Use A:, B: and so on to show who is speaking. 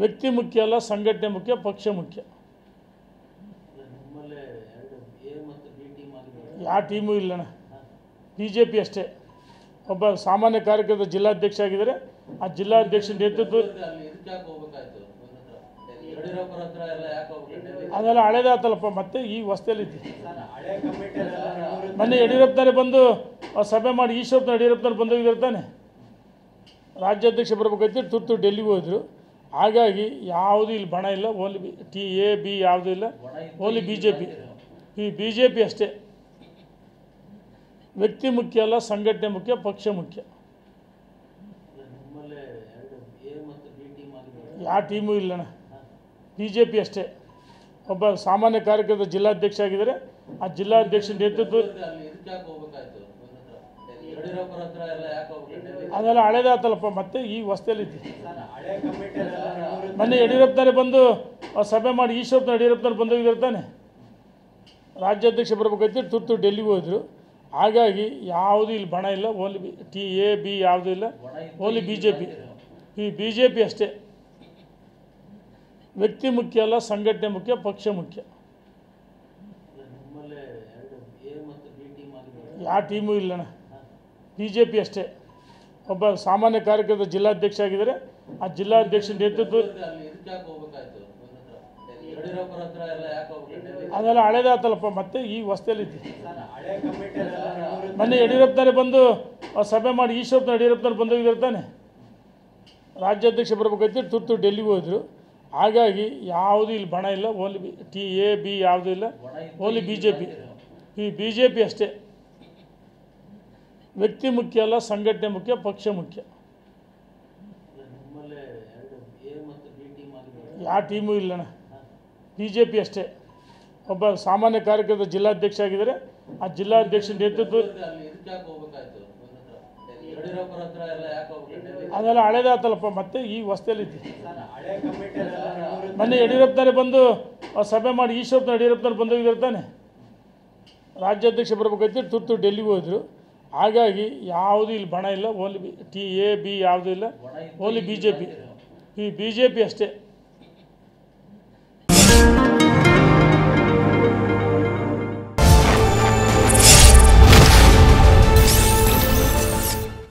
A: ವ್ಯಕ್ತಿ ಮುಖ್ಯ ಅಲ್ಲ, ಸಂಘಟನೆ ಮುಖ್ಯ, ಪಕ್ಷ ಮುಖ್ಯ. ಯಾವ ಟೀಮು ಇಲ್ಲಣ್ಣ, BJP ಅಷ್ಟೇ. ಒಬ್ಬ ಸಾಮಾನ್ಯ ಕಾರ್ಯಕರ್ತ ಜಿಲ್ಲಾಧ್ಯಕ್ಷ ಆಗಿದ್ದಾರೆ. ಆ ಜಿಲ್ಲಾಧ್ಯಕ್ಷ ನೇತೃತ್ವ ಅದೆಲ್ಲ ಹಳೇದಾತಲ್ಲಪ್ಪ, ಮತ್ತೆ ಈಗ ಹೊಸದಲ್ಲಿದೆ. ಮೊನ್ನೆ ಯಡಿಯೂರಪ್ಪನವರೇ ಬಂದು ಸಭೆ ಮಾಡಿ ಈಶ್ವರಪ್ಪನ ಯಡಿಯೂರಪ್ಪನವ್ರು ಬಂದೋಗಿದ್ದಾರೆ ತಾನೆ. ರಾಜ್ಯಾಧ್ಯಕ್ಷ ಬರಬೇಕಂತ ತುರ್ತು ಡೆಲ್ಲಿಗೆ ಹೋದರು. ಹಾಗಾಗಿ ಯಾವುದೂ ಇಲ್ಲಿ ಬಣ ಇಲ್ಲ, ಓನ್ಲಿ A, B ಯಾವುದೂ ಇಲ್ಲ, ಓನ್ಲಿ BJP ಅಷ್ಟೇ. ವ್ಯಕ್ತಿ ಮುಖ್ಯ ಅಲ್ಲ, ಸಂಘಟನೆ ಮುಖ್ಯ, ಪಕ್ಷ ಮುಖ್ಯ. ಯಾವ ಟೀಮು ಇಲ್ಲಣ್ಣ, BJP ಅಷ್ಟೇ. ಒಬ್ಬ ಸಾಮಾನ್ಯ ಕಾರ್ಯಕರ್ತ ಜಿಲ್ಲಾಧ್ಯಕ್ಷ ಆಗಿದ್ದಾರೆ. ಆ ಜಿಲ್ಲಾಧ್ಯಕ್ಷ ನೇತೃತ್ವ ಅದೆಲ್ಲ ಹಳೇದಾತಲ್ಲಪ್ಪ, ಮತ್ತೆ ಈಗ ಹೊಸದಲ್ಲಿದೆ. ಮೊನ್ನೆ ಯಡಿಯೂರಪ್ಪನವರೇ ಬಂದು ಸಭೆ ಮಾಡಿ ಈಶ್ವರಪ್ಪನ ಯಡಿಯೂರಪ್ಪನವ್ರು ಬಂದೋಗಿದ್ದಾರೆ ತಾನೆ. ರಾಜ್ಯಾಧ್ಯಕ್ಷ ಬರಬೇಕಂತ ತುರ್ತು ಡೆಲ್ಲಿಗೆ ಹೋದರು. ಹಾಗಾಗಿ ಯಾವುದೂ ಇಲ್ಲಿ ಬಣ ಇಲ್ಲ, ಓನ್ಲಿ A, B ಯಾವುದೂ ಇಲ್ಲ, ಓನ್ಲಿ BJP ಅಷ್ಟೇ. ವ್ಯಕ್ತಿ ಮುಖ್ಯ ಅಲ್ಲ, ಸಂಘಟನೆ ಮುಖ್ಯ, ಪಕ್ಷ ಮುಖ್ಯ. ಯಾವ ಟೀಮು ಇಲ್ಲಣ್ಣ, BJP ಅಷ್ಟೇ. ಒಬ್ಬ ಸಾಮಾನ್ಯ ಕಾರ್ಯಕರ್ತ ಜಿಲ್ಲಾಧ್ಯಕ್ಷ ಆಗಿದ್ದಾರೆ. ಆ ಜಿಲ್ಲಾಧ್ಯಕ್ಷ ನೇತೃತ್ವ ಅದೆಲ್ಲ ಹಳೇದಾತಲ್ಲಪ್ಪ, ಮತ್ತೆ ಈಗ ಹೊಸದಲ್ಲಿದೆ. ಮೊನ್ನೆ ಯಡಿಯೂರಪ್ಪನವರೇ ಬಂದು ಸಭೆ ಮಾಡಿ ಈಶ್ವರಪ್ಪನ ಯಡಿಯೂರಪ್ಪನವ್ರು ಬಂದೋಗಿದ್ದಾರೆ ತಾನೆ. ರಾಜ್ಯಾಧ್ಯಕ್ಷ ಬರಬೇಕಂತ ತುರ್ತು ಡೆಲ್ಲಿಗೆ ಹೋದರು. ಹಾಗಾಗಿ ಯಾವುದೂ ಇಲ್ಲಿ ಬಣ ಇಲ್ಲ, ಓನ್ಲಿ A, B ಯಾವುದೂ ಇಲ್ಲ, ಓನ್ಲಿ BJP ಅಷ್ಟೇ. ವ್ಯಕ್ತಿ ಮುಖ್ಯ ಅಲ್ಲ, ಸಂಘಟನೆ ಮುಖ್ಯ, ಪಕ್ಷ ಮುಖ್ಯ. ಯಾವ ಟೀಮು ಇಲ್ಲಣ್ಣ, BJP ಅಷ್ಟೇ. ಒಬ್ಬ ಸಾಮಾನ್ಯ ಕಾರ್ಯಕರ್ತ ಜಿಲ್ಲಾಧ್ಯಕ್ಷ ಆಗಿದ್ದಾರೆ. ಆ ಜಿಲ್ಲಾಧ್ಯಕ್ಷ ನೇತೃತ್ವ ಅದೆಲ್ಲ ಹಳೇದಾತಲ್ಲಪ್ಪ, ಮತ್ತೆ ಈಗ ಹೊಸದಲ್ಲಿದೆ. ಮೊನ್ನೆ ಯಡಿಯೂರಪ್ಪನವರೇ ಬಂದು ಸಭೆ ಮಾಡಿ ಈಶ್ವರಪ್ಪನ ಯಡಿಯೂರಪ್ಪನವ್ರು ಬಂದೋಗಿದ್ದಾರೆ ತಾನೆ. ರಾಜ್ಯಾಧ್ಯಕ್ಷ ಬರಬೇಕಂತ ತುರ್ತು ಡೆಲ್ಲಿಗೆ ಹೋದರು. ಹಾಗಾಗಿ ಯಾವುದೂ ಇಲ್ಲಿ ಬಣ ಇಲ್ಲ, ಓನ್ಲಿ A, B ಯಾವುದೂ ಇಲ್ಲ, ಓನ್ಲಿ BJP ವ್ಯಕ್ತಿ ಮುಖ್ಯ ಅಲ್ಲ, ಸಂಘಟನೆ ಮುಖ್ಯ, ಪಕ್ಷ ಮುಖ್ಯ. ಯಾವ ಟೀಮು ಇಲ್ಲಣ್ಣ, BJP ಅಷ್ಟೇ. ಒಬ್ಬ ಸಾಮಾನ್ಯ ಕಾರ್ಯಕರ್ತ ಜಿಲ್ಲಾಧ್ಯಕ್ಷ ಆಗಿದ್ದಾರೆ. ಆ ಜಿಲ್ಲಾಧ್ಯಕ್ಷ ನೇತೃತ್ವ ಅದೆಲ್ಲ ಹಳೇದಾತಲ್ಲಪ್ಪ, ಮತ್ತೆ ಈಗ ಹೊಸದಲ್ಲಿದೆ. ಮೊನ್ನೆ ಯಡಿಯೂರಪ್ಪನವರೇ ಬಂದು ಸಭೆ ಮಾಡಿ ಈಶ್ವರಪ್ಪನ ಯಡಿಯೂರಪ್ಪನವ್ರು ಬಂದೋಗಿದ್ದಾರೆ ತಾನೆ. ರಾಜ್ಯಾಧ್ಯಕ್ಷ ಬರಬೇಕಂತ ತುರ್ತು ಡೆಲ್ಲಿಗೆ ಹೋದರು. ಹಾಗಾಗಿ ಯಾವುದೂ ಇಲ್ಲಿ ಬಣ ಇಲ್ಲ, ಓನ್ಲಿ A, B ಯಾವುದೂ ಇಲ್ಲ, ಓನ್ಲಿ BJP ಅಷ್ಟೇ.